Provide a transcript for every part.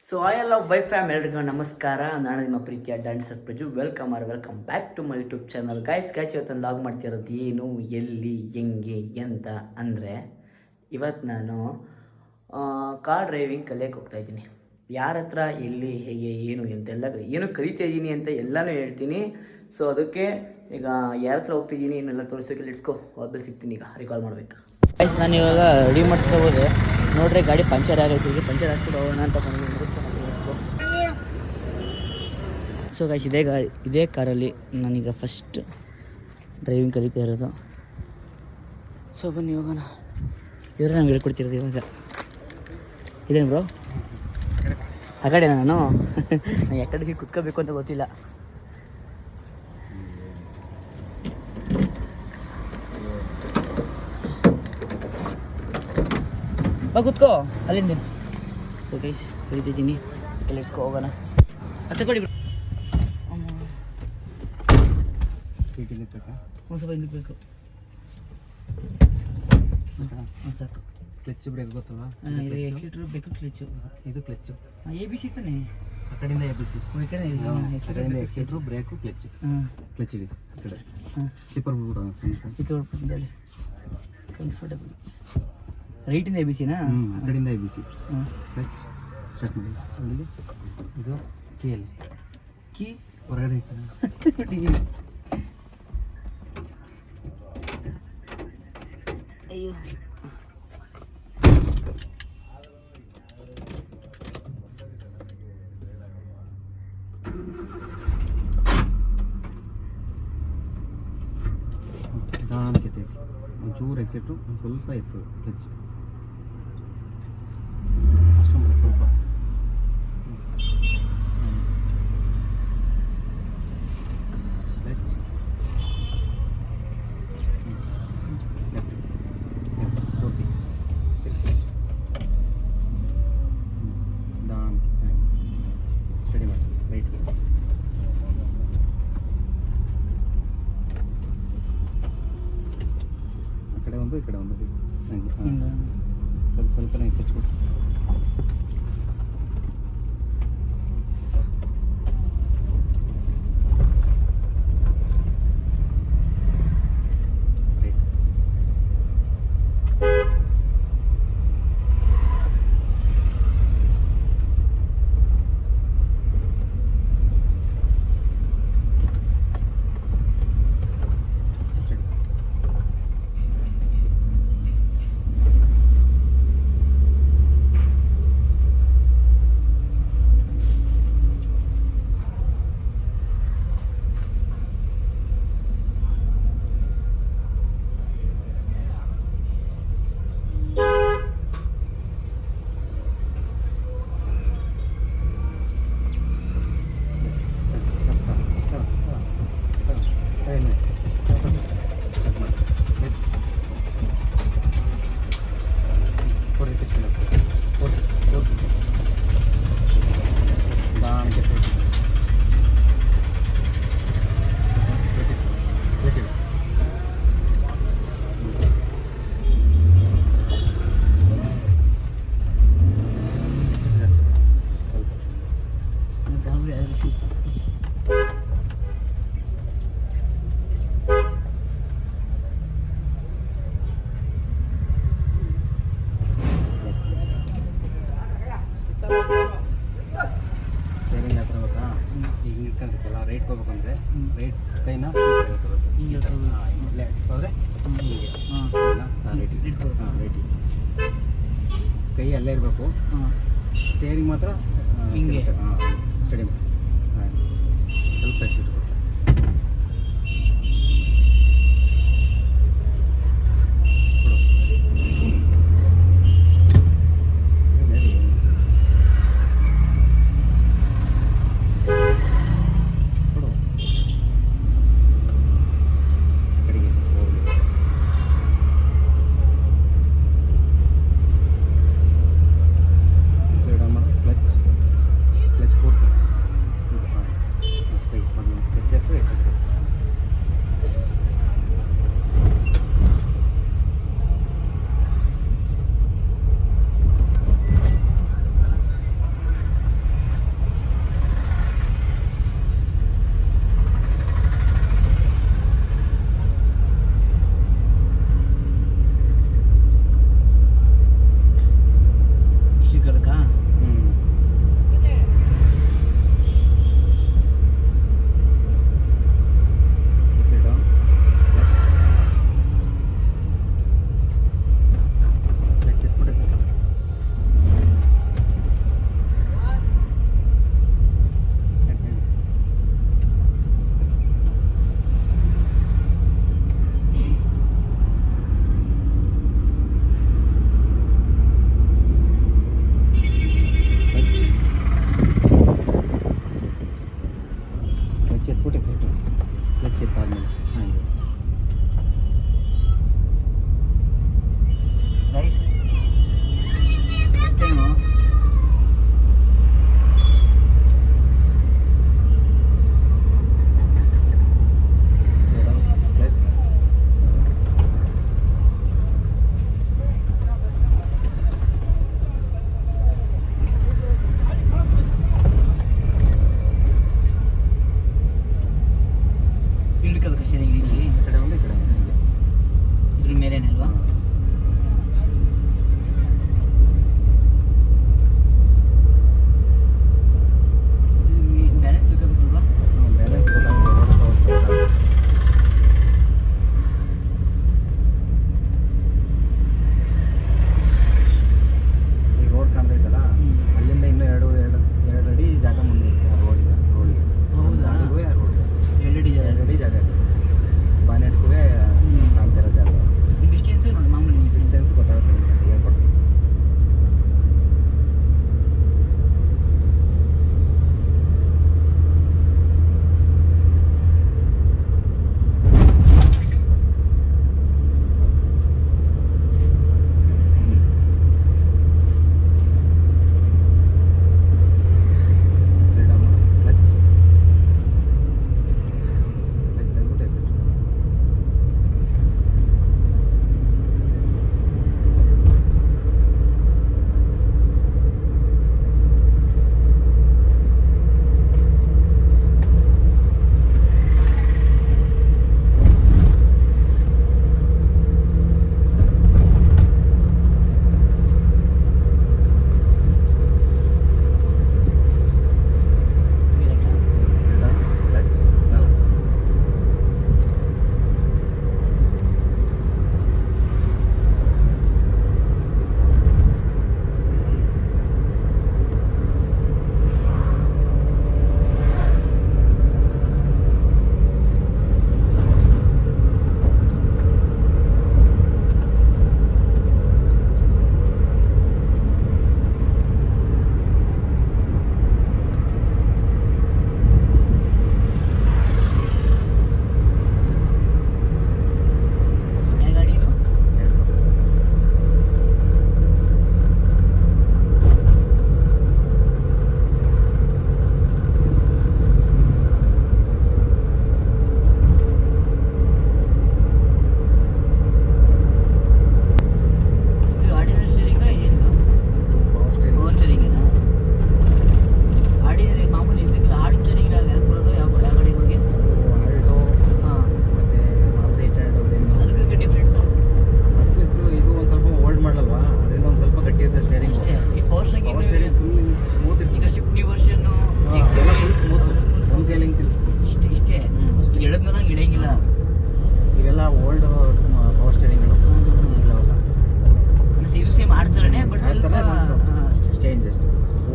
So I love why fam ಎಲ್ರಿಗೂ ನಮಸ್ಕಾರ. ನಾನು ನಿಮ್ಮ ಪ್ರೀತಿಯ dancer Praju. Welcome back to my YouTube channel. Guys ಇವತ್ತು ಲಾಗ್ ಮಾಡ್ತಿರೋದು ಏನು, ಎಲ್ಲಿ, ಹೆಂಗೆ, ಎಂತ ಅಂದರೆ, ಇವತ್ತು ನಾನು ಕಾರ್ ಡ್ರೈವಿಂಗ್ ಕಲಿಯೋಕ್ಕೆ ಹೋಗ್ತಾಯಿದ್ದೀನಿ. ಯಾರ ಹತ್ರ, ಎಲ್ಲಿ, ಹೇಗೆ, ಏನು ಎಂತೆಲ್ಲ ಏನು ಕಲಿತಾ ಇದ್ದೀನಿ ಅಂತ ಎಲ್ಲನೂ ಹೇಳ್ತೀನಿ. ಸೊ ಅದಕ್ಕೆ ಈಗ ಯಾರ ಹತ್ರ ಹೋಗ್ತಿದ್ದೀನಿ ಇನ್ನೆಲ್ಲ ತೋರಿಸೋಕೆ ಇಟ್ಸ್ಕೊ ವಾಪಸ್ ಸಿಗ್ತೀನಿ. ಈಗ ರಿಕಾಲ್ ಮಾಡಬೇಕು. ಗೈಸ್ ನಾನು ಇವಾಗ ರೆಡಿ ಮಾಡಿಸ್ತಾ ಹೋದೆ. ನೋಡ್ರಿ ಗಾಡಿ ಪಂಚರ್ ಆಗೈತಿ. ಪಂಚರ್ ಹಾಕ್ಬಿಟ್ಟು ಹೋಗೋಣ ಅಂತ ಬಂದಿದ್ದೀನಿ. ಸೊ ಗೈಸ್ ಇದೇ ಕಾರಲ್ಲಿ ನಾನೀಗ ಫಸ್ಟ್ ಡ್ರೈವಿಂಗ್ ಕಲಿತಾ ಇರೋದು. ಸೊ ಬನ್ನಿ ಹೋಗೋಣ. ಇವರೇ ನಮ್ಗೆ ಹೇಳ್ಕೊಡ್ತಿರೋದು ಇವಾಗ. ಇದೇನು ಬ್ರೋ ಆ ಕಡೆ ನಾನು ಯಾಕಡೆ ಕುತ್ಕೋಬೇಕು ಅಂತ ಗೊತ್ತಿಲ್ಲ. ಬಾ ಕುತ್ಕೋ ಅಲ್ಲಿಂದ. So guys ಕಲಿತಿದ್ದೀನಿ. ಕಲಿಸ್ಕೊ ಹೋಗೋಣ. ಅದು ಕೊಡಿ ಸೀಟಿಗೆ ಒಂದು ಸ್ವಲ್ಪ ಹಿಂದಕ್ಕೆ ಬೇಕು. ಸಾಕು. ಕ್ಲಚ್ ಬ್ರೇಕ್ ಗೊತ್ತಲ್ವಾ? ಇದು ಎಕ್ಸಿಲೇಟರ್ ಬೇಕು, ಕ್ಲಚ್ಚು. ಇದು ಕ್ಲಚ್ಚು. ಎ ಬಿ ಸಿ ತಾನೆ. ಆ ಕಡೆಯಿಂದ ಎ ಬಿ ಸಿ, ಈ ಕಡೆ ಎಕ್ಸಿಲೇಟರ್ ಬ್ರೇಕು ಕ್ಲಚ್. ಕ್ಲಚ್ ಹಿಡಿ ಆ ಕಡೆ. ಸಿಪ್ಪರ್ ಸಿಕ್ಕಲ್ಲಿ ಕಂಫರ್ಟಬಲ್. ರೈಟಿಂದ ಎ ಬಿ ಸಿನಾ? ಆ ಕಡೆಯಿಂದ A B C. Clutch start ಮಾಡಿ. ಅಲ್ಲಿಗೆ ಇದು ಕೀಯಲ್ಲಿ ಕೀ ಹೊರಗಡೆ ಇಟ್ಟು ಅಯ್ಯೋ ನಿಧಾನಕ್ಕೆ ತೆಗಿ. ಒಂಚೂರು ಎಕ್ಸಿಟ್ರು ಒಂದು ಸ್ವಲ್ಪ ಇತ್ತು ಕ್ಲಚ್ ಅಷ್ಟೊಂದು ಸ್ವಲ್ಪ. ಕ್ಲಚ್ ಪೂರ್ತಿ ನಿಧಾನಕ್ಕೆ ರೆಡಿ ಮಾಡಿ. ರೈಟ್ ಆ ಕಡೆ ಒಂದು ಈ ಕಡೆ ಒಂದು ಹಂಗೆ ಸ್ವಲ್ಪನೇ ಎಕ್ಸಿಟ್ಬಿಟ್ಟು ರೈಟ್ ಹೋಗ್ಬೇಕಂದ್ರೆ ರೈಟ್ ಕೈನ ಲೆಫ್ಟ್ ಹೋದರೆ ರೈಟ್ ಕೈ ಅಲ್ಲೇ ಇರಬೇಕು. ಸ್ಟೇರಿಂಗ್ ಮಾತ್ರ ಹಿಂಗೆ ಸ್ಟಡಿ ಸ್ವಲ್ಪ ಎಕ್ಸಿಟ್ ಕ್ಲಚ್ ಪೂರ್ತಿ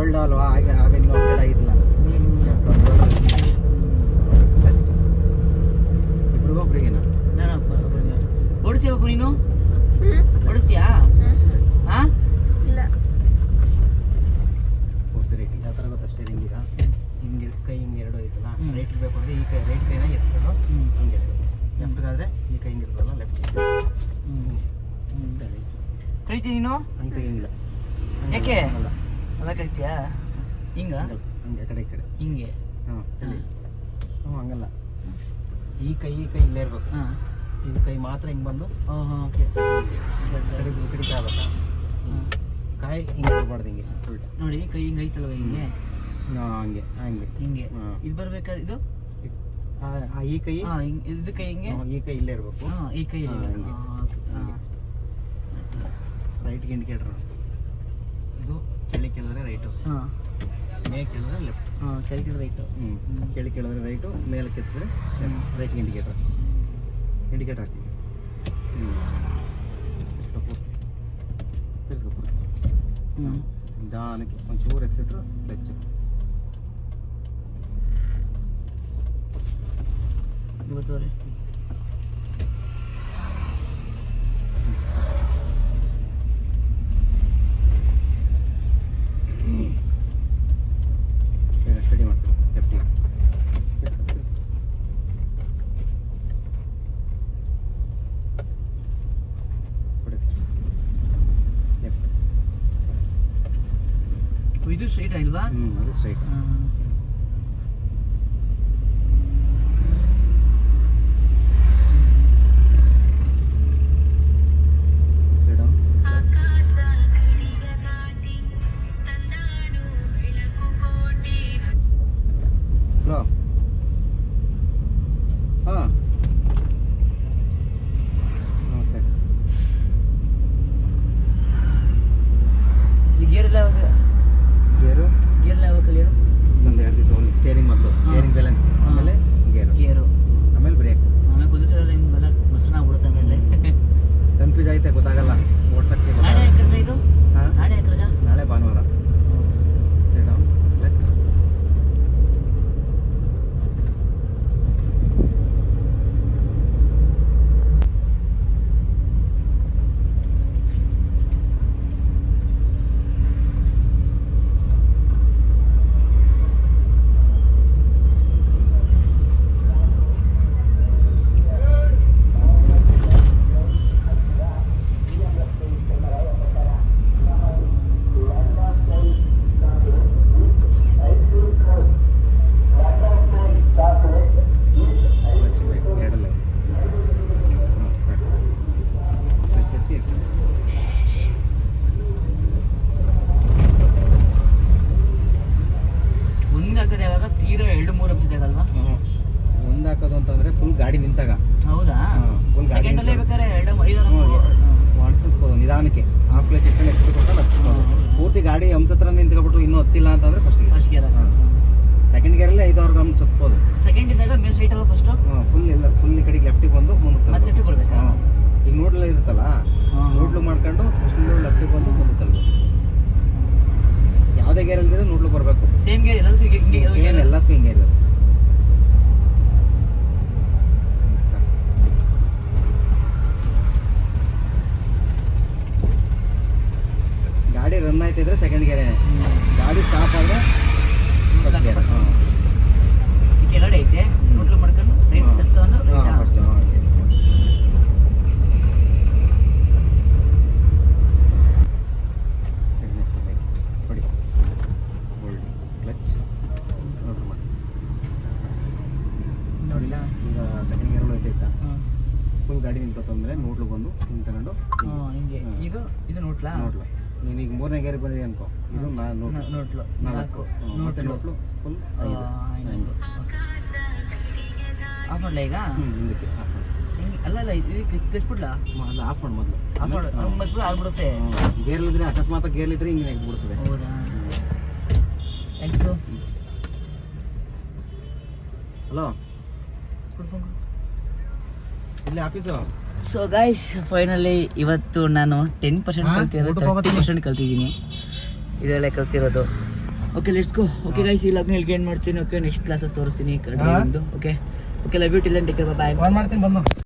ಓಲ್ಡ್ ಅಲ್ವಾ, ಆಗ ಇನ್ನೂ ಅಪ್ಡೇಟ್ ಆಗಿದ್ದಿಲ್ಲ. 2007 ಕ್ಲಚ್ ಇಬ್ರಿಗೂ ಒಬ್ರಿಗೇನಾ? ಓಡಿಸ್ತೀಯಪ್ಪ ನೀನು? ಓಡಿಸ್ತೀಯಾ? ಹಾಂ ಪೂರ್ತಿ ರೈಟ್ ಯಾವ ಥರ ಗೊತ್ತಾ ಸ್ಟೇರಿಂಗ್? ಈಗ ಹಿಂಗೆ ಕೈ ಹಿಂಗೆ ಎರಡು ಐತಲ್ಲ, ರೈಟ್ ಇರಬೇಕು ಅಂದರೆ ಈ ಕೈ ರೈಟ್ ಕೈನ ಎತ್ಕೊಂಡು ಹಿಂಗೆ ಲೆಫ್ಟ್ಗಾದರೆ ಈ ಕೈ ಹಿಂಗೆ ಇರ್ತದಲ್ಲ ಲೆಫ್ಟ್. ಕಳಿತೀನಿ ನೀನು? ಹಂಗೆ ತೆಗಿಂಗಿಲ್ಲ. ಯಾಕೆ? ಅಲ್ಲ ಅಲ್ಲ ಕಳಿತೀಯಾ? ಹಿಂಗ ಹಂಗೆ ಕಡೆ ಈ ಕಡೆ ಹಿಂಗೆ? ಹಾಂ ತಲೆ. ಹಂಗಲ್ಲ, ಈ ಕೈ ಇಲ್ಲೇ ಇರಬೇಕು. ಹಾಂ, ಇದು ಕೈ ಮಾತ್ರ ಹಿಂಗೆ ಬಂದು ಓಕೆ. ಕಡೆ ಆಗ್ಬೇಕಾ? ಕಾಯಿ ಹಿಂಗೆ ಕೊಡ್ಬಾರ್ದು, ಹಿಂಗೆ ಉಲ್ಟಾ ನೋಡಿ ಕೈ ಹಿಂಗೆ ಐತಲ್ವ ಹಿಂಗೆ? ಹಂಗೆ ಹಂಗೆ ಹಿಂಗೆ ಹಾಂ. ಇದು ಬರ್ಬೇಕಾ ಇದು? ಈ ಕೈ ಹಾಂ, ಹಿಂಗೆ ಇದು ಕೈ ಹಿಂಗೆ? ಈ ಕೈ ಇಲ್ಲೇ ಇರಬೇಕು. ಹಾಂ, ಈ ಕೈ ಹಾಂ, ಹಿಂಗೆ. ರೈಟ್ಗೆ ಇಂಡಿಕೇಟ್ರ್. ಇದು ಕೆಳಗೆ ಕೇಳಿದ್ರೆ ರೈಟು, ಹಾಂ ಮೇಲೆ ಕೇಳಿದ್ರೆ ಲೆಫ್ಟ್. ಹಾಂ, ಕೆಳಗೆ ರೈಟು. ಕೆಳಗೆ ಕೇಳಿದ್ರೆ ರೈಟು, ಮೇಲೆ ಕೆತ್ತಿದ್ರೆ ರೈಟ್ಗೆ ಇಂಡಿಕೇಟ್ರ್ ಹಾಕ್ತೀವಿ. ತಿರ್ಸ್ಕೊಪು ನಿಧಾನಕ್ಕೆ ಒಂಚೂರು ಎಕ್ಸಿಟ್ರು ಕ್ಲಚ್ಚು. ಇವತ್ತುವರೆ ಸ್ಟಡಿ ಮಾಡ್ತೀವಿ ಲೆಫ್ಟಿಗೆ. ಇದು ಸ್ಟ್ರೈಟ್ ಇಲ್ವಾ? ಅದು ಸ್ಟ್ರೈಟ್. ಹಲೋ ಹಾಂ ಹಾಂ ಸರಿ. ಈ ಗೇರ್ ಎಲ್ಲ ಯಾವಾಗ? ಗೇರು ಗೇರ್ ಎಲ್ಲ ಯಾವಾಗ ಕಲಿಯೋದು? ಒಂದು 2 ದಿವಸ ಒಂದು ಸ್ಟೇರಿಂಗ್ ಮೊದಲು, ಸ್ಟೇರಿಂಗ್ ಬ್ಯಾಲೆನ್ಸ್, ಆಮೇಲೆ ಗೇರು, ಆಮೇಲೆ ಬ್ರೇಕ್. ಆಮೇಲೆ ಕುದಿಸೋ ಹಿಂಗೆಲ್ಲ ಮೊಸರನ್ನ ಆಗ್ಬಿಡುತ್ತೆ. ಆಮೇಲೆ ಕನ್ಫ್ಯೂಸ್ ಆಯ್ತೆ, ಗೊತ್ತಾಗಲ್ಲ ಓಡ್ಸಕ್ಕೆ. ನಾಳೆ ಯಾಕೆ ರಜಾ ಇದು? ಹಾಂ, ನಾಳೆ ಯಾಕೆ ರಜಾ? ನಾಳೆ ಭಾನುವಾರ. Side down clutch. ಒಂದು ಹಾಕೋದು ಅಂತಂದ್ರೆ ಫುಲ್ ಗಾಡಿ ನಿಂತಾಗ. ಹೌದಾ? ಫುಲ್ ಗಾಡಿ ಸೆಕೆಂಡ್ ಅಲ್ಲೇ ಬೇಕಾದ್ರೆ ಮಾಡ್ತಿಸ್ಬೋದು ನಿಧಾನಕ್ಕೆ. ಹಾಫ್ ಕ್ಲಚ್ ಇಟ್ಕೊಂಡು ಎಕ್ಸ್ಟ್ರಾ ಕೊಟ್ಟಲ್ಲಿ ಹತ್ಬೋದು. ಪೂರ್ತಿ ಗಾಡಿ ಹತ್ರ ನಿಂತ್ಕೊಬಿಟ್ಟು ಇನ್ನೂ ಹತ್ತಿಲ್ಲ ಅಂತಂದ್ರೆ ಫಸ್ಟ್ ಗೇರ್. ಸೆಕೆಂಡ್ ಗೇರಲ್ಲಿ 5-6 ಗ್ರಾಮ್ ಸತ್ಬೋದು. ಸೆಕೆಂಡ್ ಇದ್ದಾಗ ಮೇಲ್ ಸೈಟ್ ಅಲ್ಲ ಫಸ್ಟ್? ಫುಲ್ ಎಲ್ಲ ಫುಲ್ ಈ ಕಡೆಗೆ ಲೆಫ್ಟಿಗೆ ಬಂದು ಮುಂದಕ್ಕೆ ಮತ್ತೆ ಲೆಫ್ಟಿಗೆ ಬರ್ಬೇಕಾ? ಈಗ ನೋಡ್ಲ ಇರುತ್ತಲ್ಲ, ನೋಡ್ಲು ಮಾಡ್ಕೊಂಡು ಫಸ್ಟ್ ಲೆಫ್ಟಿಗೆ ಬಂದು ಮುಂದಕ್ಕೆ ತಲ್ಬೇಕು. ಯಾವುದೇ ಗೇರಲ್ಲಿ ನೋಡ್ಲು ಬರಬೇಕು. ಸೇಮ್ ಗೇರ್ ಎಲ್ಲದಕ್ಕೂ ಹಿಂಗೆ? ಸೇಮ್ ಎಲ್ಲದಕ್ಕೂ ಹಿಂಗೆ ಇರೋದು. ಗಾಡಿ ರನ್ ಆಯ್ತಿದ್ರೆ ಸೆಕೆಂಡ್ ಗೇರ್, ಗಾಡಿ ಸ್ಟಾಪ್ ಆದರೆ ಫಸ್ಟ್ ಗೇರ್. ಈ ಕೆಳಗಡೆ ಐತೆ, ನೋಡ್ಲು ಮಾಡ್ಕೊಂಡು ರೈಟ್ ಲೆಫ್ಟ್ ಒಂದು ಫಸ್ಟ್ ಹೊಡಿ ಹೋಲ್ಡ್ ಕ್ಲಚ್ ನೋಡ್ರಿ ಮಾಡಿ ನೋಡಿಲ್ಲ. ಈಗ ಸೆಕೆಂಡ್ ಗೇರಲ್ಲಿ ಹೋಯ್ತೈತಾ, ಫುಲ್ ಗಾಡಿ ನಿಂತ್ಕೊತಂದ್ರೆ ನೋಡ್ಲು ಬಂದು ಹಿಂಗೆ ತಗೊಂಡು ಹಿಂಗೆ. ಇದು ಇದು ನೋಟ್ಲಾ? ನೋಡ್ಲು ನೀನೀಗ 3ನೇ ಗೇರಿಗೆ ಬಂದಿದೆ ಅನ್ಕೋ, ಇದು ನೋಟ್ಲು 4 ಮತ್ತೆ ನೋಟ್ಲು ಫುಲ್ 5. ಆಫ್ ಮಾಡಲ ಈಗ? ಹಿಂದಕ್ಕೆ ಆಫ್ ಮಾಡಿ. ಅಲ್ಲ ಅಲ್ಲ, ಇದಕ್ಕೆ ತೆಸ್ಬಿಡ್ಲಾ? ಅಲ್ಲ ಆಫ್ ಮಾಡಿ ಮೊದಲು. ಆಫ್ ಮಾಡು, ಮತ್ತೆ ಆಗ್ಬಿಡುತ್ತೆ. ಗೇರ್ಲಿದ್ರೆ ಅಕಸ್ಮಾತ್ ಗೇರ್ಲಿದ್ರೆ ಹಿಂಗೆ ನೆಗ್ಬಿಡ್ತದೆ. ಹೌದಾ? ಥ್ಯಾಂಕ್ಸ್. ಹಲೋ, ಇಲ್ಲಿ ಆಫೀಸು. ಸೊ ಗೈಸ್, ಫೈನಲಿ ಇವತ್ತು ನಾನು 10% ಕಲ್ತಿರೋದು 30% ಕಲ್ತಿದ್ದೀನಿ. ಇದರಲ್ಲೇ ಕಲ್ತಿರೋದು. Okay let's go. Okay guys, ಈ ಲಗ್ನ ಇಲ್ಲಿ ಏನು ಮಾಡ್ತೀನಿ. ಓಕೆ ನೆಕ್ಸ್ಟ್ ಕ್ಲಾಸಸ್ ತೋರಿಸ್ತೀನಿ. Okay okay love you till and take care, bye. ಮಾಡ್ತೀನಿ ಬಂದು